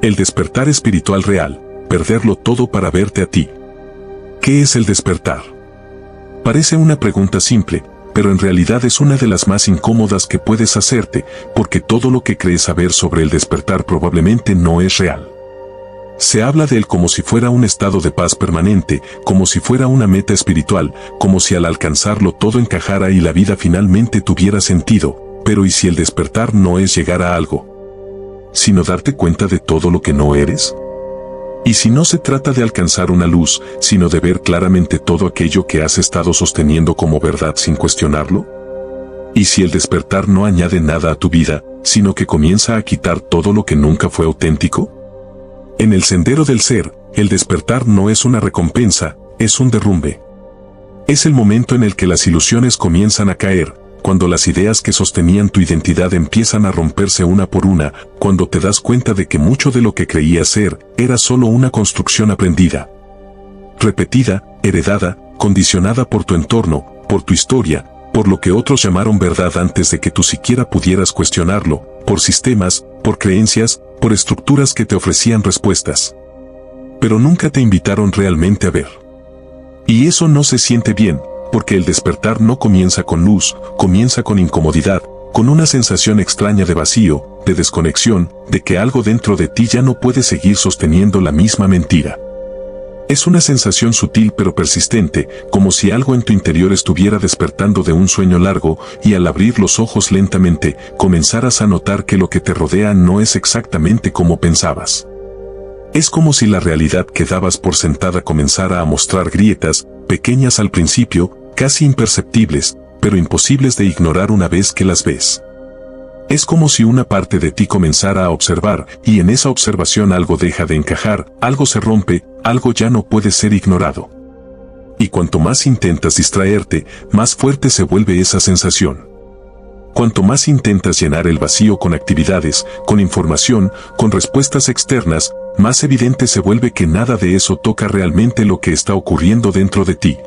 El despertar espiritual real, perderlo todo para verte a ti. ¿Qué es el despertar? Parece una pregunta simple, pero en realidad es una de las más incómodas que puedes hacerte, porque todo lo que crees saber sobre el despertar probablemente no es real. Se habla de él como si fuera un estado de paz permanente, como si fuera una meta espiritual, como si al alcanzarlo todo encajara y la vida finalmente tuviera sentido. Pero ¿y si el despertar no es llegar a algo, sino darte cuenta de todo lo que no eres? ¿Y si no se trata de alcanzar una luz, sino de ver claramente todo aquello que has estado sosteniendo como verdad sin cuestionarlo? ¿Y si el despertar no añade nada a tu vida, sino que comienza a quitar todo lo que nunca fue auténtico? En el sendero del ser, el despertar no es una recompensa, es un derrumbe. Es el momento en el que las ilusiones comienzan a caer, cuando las ideas que sostenían tu identidad empiezan a romperse una por una, cuando te das cuenta de que mucho de lo que creías ser era solo una construcción aprendida, repetida, heredada, condicionada por tu entorno, por tu historia, por lo que otros llamaron verdad antes de que tú siquiera pudieras cuestionarlo, por sistemas, por creencias, por estructuras que te ofrecían respuestas, pero nunca te invitaron realmente a ver. Y eso no se siente bien, porque el despertar no comienza con luz, comienza con incomodidad, con una sensación extraña de vacío, de desconexión, de que algo dentro de ti ya no puede seguir sosteniendo la misma mentira. Es una sensación sutil pero persistente, como si algo en tu interior estuviera despertando de un sueño largo, y al abrir los ojos lentamente, comenzaras a notar que lo que te rodea no es exactamente como pensabas. Es como si la realidad que dabas por sentada comenzara a mostrar grietas, pequeñas al principio, casi imperceptibles, pero imposibles de ignorar una vez que las ves. Es como si una parte de ti comenzara a observar, y en esa observación algo deja de encajar, algo se rompe, algo ya no puede ser ignorado. Y cuanto más intentas distraerte, más fuerte se vuelve esa sensación. Cuanto más intentas llenar el vacío con actividades, con información, con respuestas externas, más evidente se vuelve que nada de eso toca realmente lo que está ocurriendo dentro de ti.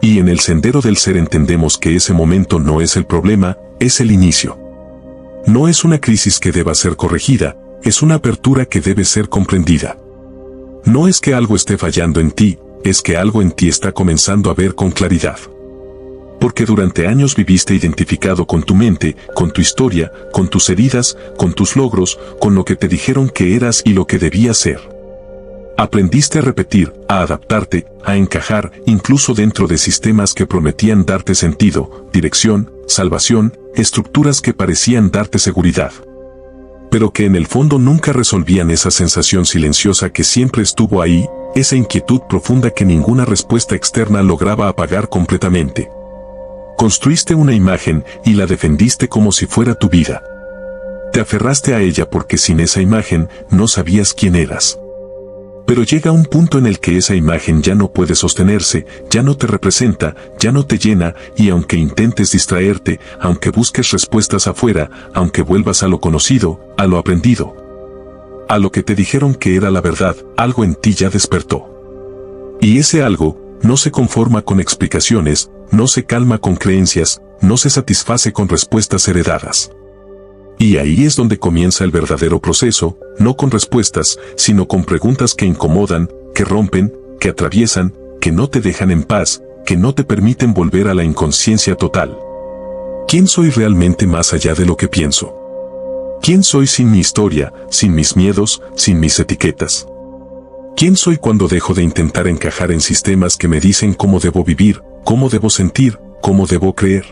Y en el sendero del ser entendemos que ese momento no es el problema, es el inicio. No es una crisis que deba ser corregida, es una apertura que debe ser comprendida. No es que algo esté fallando en ti, es que algo en ti está comenzando a ver con claridad. Porque durante años viviste identificado con tu mente, con tu historia, con tus heridas, con tus logros, con lo que te dijeron que eras y lo que debías ser. Aprendiste a repetir, a adaptarte, a encajar, incluso dentro de sistemas que prometían darte sentido, dirección, salvación, estructuras que parecían darte seguridad, pero que en el fondo nunca resolvían esa sensación silenciosa que siempre estuvo ahí, esa inquietud profunda que ninguna respuesta externa lograba apagar completamente. Construiste una imagen y la defendiste como si fuera tu vida. Te aferraste a ella porque sin esa imagen no sabías quién eras. Pero llega un punto en el que esa imagen ya no puede sostenerse, ya no te representa, ya no te llena, y aunque intentes distraerte, aunque busques respuestas afuera, aunque vuelvas a lo conocido, a lo aprendido, a lo que te dijeron que era la verdad, algo en ti ya despertó. Y ese algo no se conforma con explicaciones, no se calma con creencias, no se satisface con respuestas heredadas. Y ahí es donde comienza el verdadero proceso, no con respuestas, sino con preguntas que incomodan, que rompen, que atraviesan, que no te dejan en paz, que no te permiten volver a la inconsciencia total. ¿Quién soy realmente más allá de lo que pienso? ¿Quién soy sin mi historia, sin mis miedos, sin mis etiquetas? ¿Quién soy cuando dejo de intentar encajar en sistemas que me dicen cómo debo vivir, cómo debo sentir, cómo debo creer?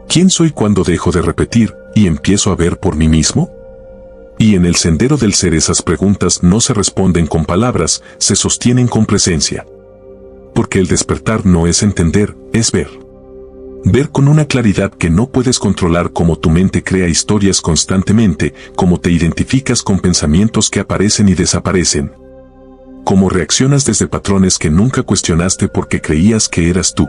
¿Quién soy cuando dejo de repetir y empiezo a ver por mí mismo? Y en el sendero del ser esas preguntas no se responden con palabras, se sostienen con presencia. Porque el despertar no es entender, es ver. Ver con una claridad que no puedes controlar cómo tu mente crea historias constantemente, cómo te identificas con pensamientos que aparecen y desaparecen. Cómo reaccionas desde patrones que nunca cuestionaste porque creías que eras tú.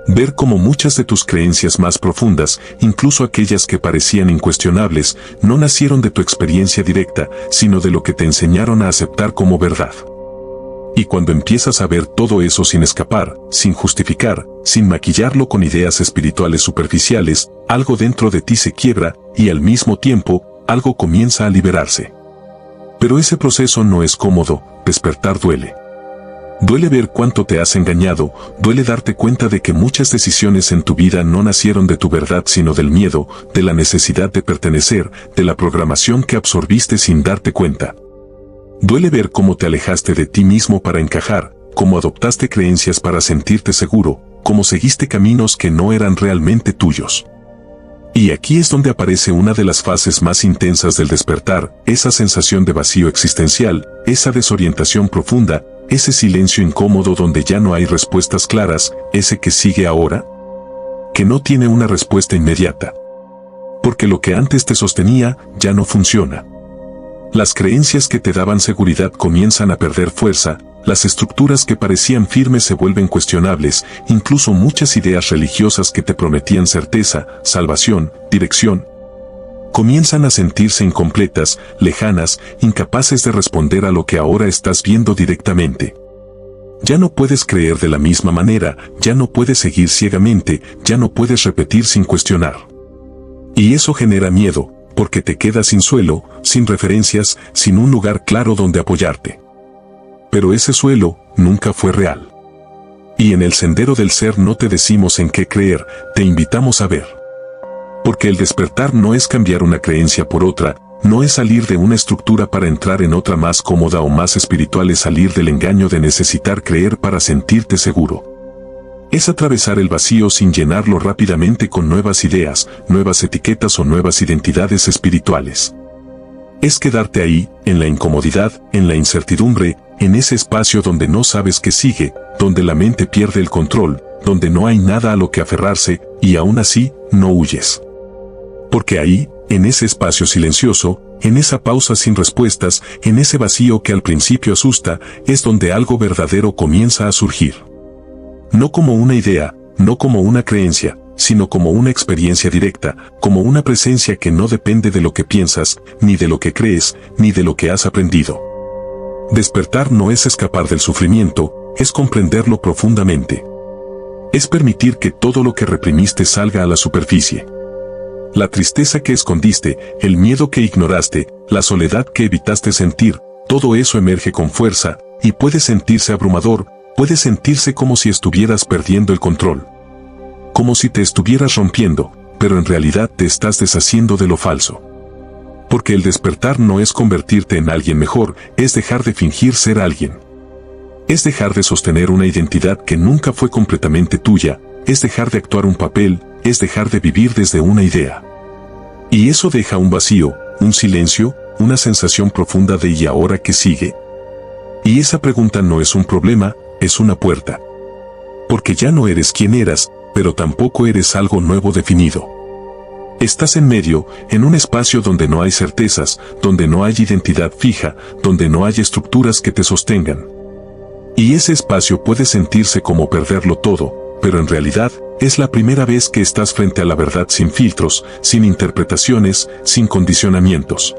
Ver cómo muchas de tus creencias más profundas, incluso aquellas que parecían incuestionables, no nacieron de tu experiencia directa, sino de lo que te enseñaron a aceptar como verdad. Y cuando empiezas a ver todo eso sin escapar, sin justificar, sin maquillarlo con ideas espirituales superficiales, algo dentro de ti se quiebra, y al mismo tiempo, algo comienza a liberarse. Pero ese proceso no es cómodo, despertar duele. Duele ver cuánto te has engañado, duele darte cuenta de que muchas decisiones en tu vida no nacieron de tu verdad sino del miedo, de la necesidad de pertenecer, de la programación que absorbiste sin darte cuenta. Duele ver cómo te alejaste de ti mismo para encajar, cómo adoptaste creencias para sentirte seguro, cómo seguiste caminos que no eran realmente tuyos. Y aquí es donde aparece una de las fases más intensas del despertar, esa sensación de vacío existencial, esa desorientación profunda, ese silencio incómodo donde ya no hay respuestas claras, ese que sigue ahora, que no tiene una respuesta inmediata. Porque lo que antes te sostenía ya no funciona. Las creencias que te daban seguridad comienzan a perder fuerza, las estructuras que parecían firmes se vuelven cuestionables, incluso muchas ideas religiosas que te prometían certeza, salvación, dirección, comienzan a sentirse incompletas, lejanas, incapaces de responder a lo que ahora estás viendo directamente. Ya no puedes creer de la misma manera, ya no puedes seguir ciegamente, ya no puedes repetir sin cuestionar. Y eso genera miedo, porque te quedas sin suelo, sin referencias, sin un lugar claro donde apoyarte. Pero ese suelo nunca fue real. Y en el sendero del ser no te decimos en qué creer, te invitamos a ver. Porque el despertar no es cambiar una creencia por otra, no es salir de una estructura para entrar en otra más cómoda o más espiritual, es salir del engaño de necesitar creer para sentirte seguro. Es atravesar el vacío sin llenarlo rápidamente con nuevas ideas, nuevas etiquetas o nuevas identidades espirituales. Es quedarte ahí, en la incomodidad, en la incertidumbre, en ese espacio donde no sabes qué sigue, donde la mente pierde el control, donde no hay nada a lo que aferrarse, y aún así, no huyes. Porque ahí, en ese espacio silencioso, en esa pausa sin respuestas, en ese vacío que al principio asusta, es donde algo verdadero comienza a surgir. No como una idea, no como una creencia, sino como una experiencia directa, como una presencia que no depende de lo que piensas, ni de lo que crees, ni de lo que has aprendido. Despertar no es escapar del sufrimiento, es comprenderlo profundamente. Es permitir que todo lo que reprimiste salga a la superficie. La tristeza que escondiste, el miedo que ignoraste, la soledad que evitaste sentir, todo eso emerge con fuerza, y puede sentirse abrumador, puede sentirse como si estuvieras perdiendo el control. Como si te estuvieras rompiendo, pero en realidad te estás deshaciendo de lo falso. Porque el despertar no es convertirte en alguien mejor, es dejar de fingir ser alguien. Es dejar de sostener una identidad que nunca fue completamente tuya, es dejar de actuar un papel, es dejar de vivir desde una idea. Y eso deja un vacío, un silencio, una sensación profunda de ¿y ahora qué sigue? Y esa pregunta no es un problema, es una puerta. Porque ya no eres quien eras, pero tampoco eres algo nuevo definido. Estás en medio, en un espacio donde no hay certezas, donde no hay identidad fija, donde no hay estructuras que te sostengan. Y ese espacio puede sentirse como perderlo todo, pero en realidad, es la primera vez que estás frente a la verdad sin filtros, sin interpretaciones, sin condicionamientos.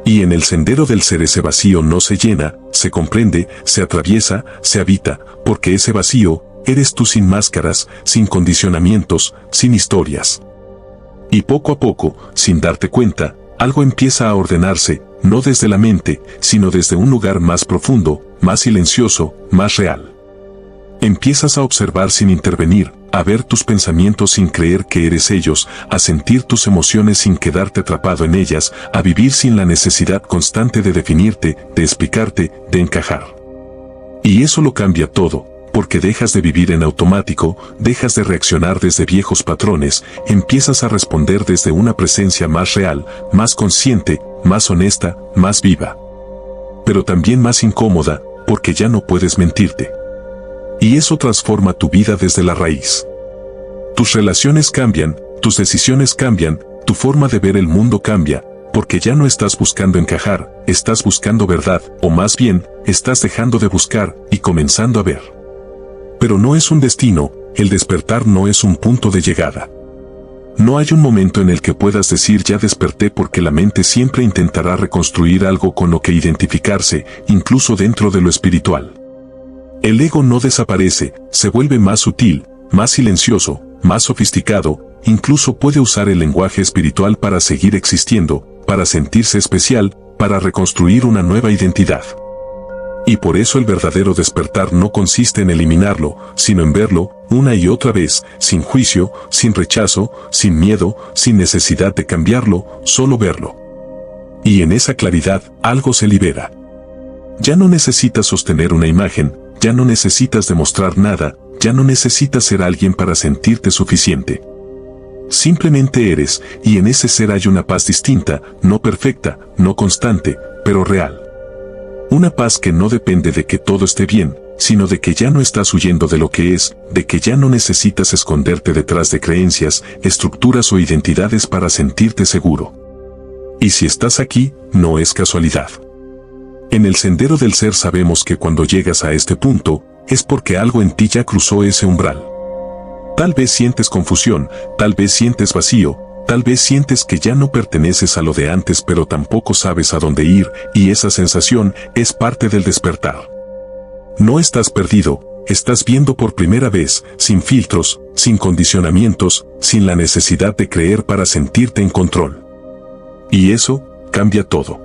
Y en el sendero del ser ese vacío no se llena, se comprende, se atraviesa, se habita, porque ese vacío, eres tú sin máscaras, sin condicionamientos, sin historias. Y poco a poco, sin darte cuenta, algo empieza a ordenarse, no desde la mente, sino desde un lugar más profundo, más silencioso, más real. Empiezas a observar sin intervenir, a ver tus pensamientos sin creer que eres ellos, a sentir tus emociones sin quedarte atrapado en ellas, a vivir sin la necesidad constante de definirte, de explicarte, de encajar. Y eso lo cambia todo, porque dejas de vivir en automático, dejas de reaccionar desde viejos patrones, empiezas a responder desde una presencia más real, más consciente, más honesta, más viva. Pero también más incómoda, porque ya no puedes mentirte. Y eso transforma tu vida desde la raíz. Tus relaciones cambian, tus decisiones cambian, tu forma de ver el mundo cambia, porque ya no estás buscando encajar, estás buscando verdad, o más bien, estás dejando de buscar y comenzando a ver. Pero no es un destino, el despertar no es un punto de llegada. No hay un momento en el que puedas decir ya desperté, porque la mente siempre intentará reconstruir algo con lo que identificarse, incluso dentro de lo espiritual. El ego no desaparece, se vuelve más sutil, más silencioso, más sofisticado, incluso puede usar el lenguaje espiritual para seguir existiendo, para sentirse especial, para reconstruir una nueva identidad. Y por eso el verdadero despertar no consiste en eliminarlo, sino en verlo, una y otra vez, sin juicio, sin rechazo, sin miedo, sin necesidad de cambiarlo, solo verlo. Y en esa claridad, algo se libera. Ya no necesitas sostener una imagen, ya no necesitas demostrar nada, ya no necesitas ser alguien para sentirte suficiente. Simplemente eres, y en ese ser hay una paz distinta, no perfecta, no constante, pero real. Una paz que no depende de que todo esté bien, sino de que ya no estás huyendo de lo que es, de que ya no necesitas esconderte detrás de creencias, estructuras o identidades para sentirte seguro. Y si estás aquí, no es casualidad. En el sendero del ser sabemos que cuando llegas a este punto, es porque algo en ti ya cruzó ese umbral. Tal vez sientes confusión, tal vez sientes vacío, tal vez sientes que ya no perteneces a lo de antes pero tampoco sabes a dónde ir, y esa sensación es parte del despertar. No estás perdido, estás viendo por primera vez, sin filtros, sin condicionamientos, sin la necesidad de creer para sentirte en control. Y eso cambia todo.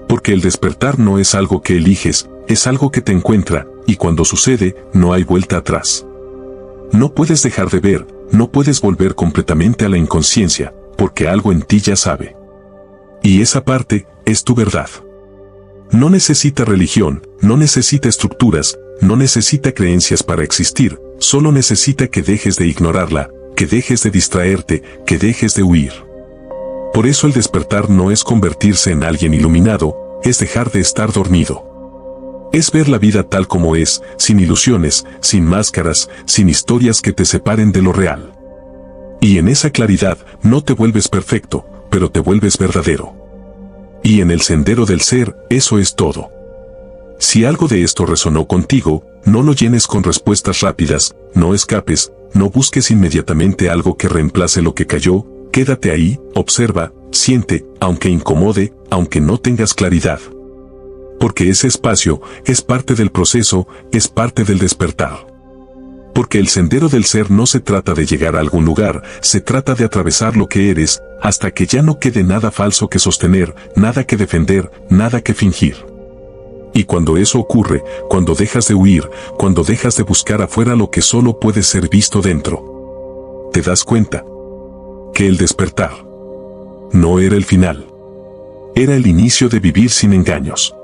Porque el despertar no es algo que eliges, es algo que te encuentra, y cuando sucede, no hay vuelta atrás. No puedes dejar de ver, no puedes volver completamente a la inconsciencia, porque algo en ti ya sabe. Y esa parte es tu verdad. No necesita religión, no necesita estructuras, no necesita creencias para existir, solo necesita que dejes de ignorarla, que dejes de distraerte, que dejes de huir. Por eso el despertar no es convertirse en alguien iluminado, es dejar de estar dormido. Es ver la vida tal como es, sin ilusiones, sin máscaras, sin historias que te separen de lo real. Y en esa claridad no te vuelves perfecto, pero te vuelves verdadero. Y en el sendero del ser, eso es todo. Si algo de esto resonó contigo, no lo llenes con respuestas rápidas, no escapes, no busques inmediatamente algo que reemplace lo que cayó, quédate ahí, observa, siente, aunque incomode, aunque no tengas claridad. Porque ese espacio es parte del proceso, es parte del despertar. Porque el sendero del ser no se trata de llegar a algún lugar, se trata de atravesar lo que eres, hasta que ya no quede nada falso que sostener, nada que defender, nada que fingir. Y cuando eso ocurre, cuando dejas de huir, cuando dejas de buscar afuera lo que solo puede ser visto dentro, te das cuenta que el despertar no era el final, era el inicio de vivir sin engaños.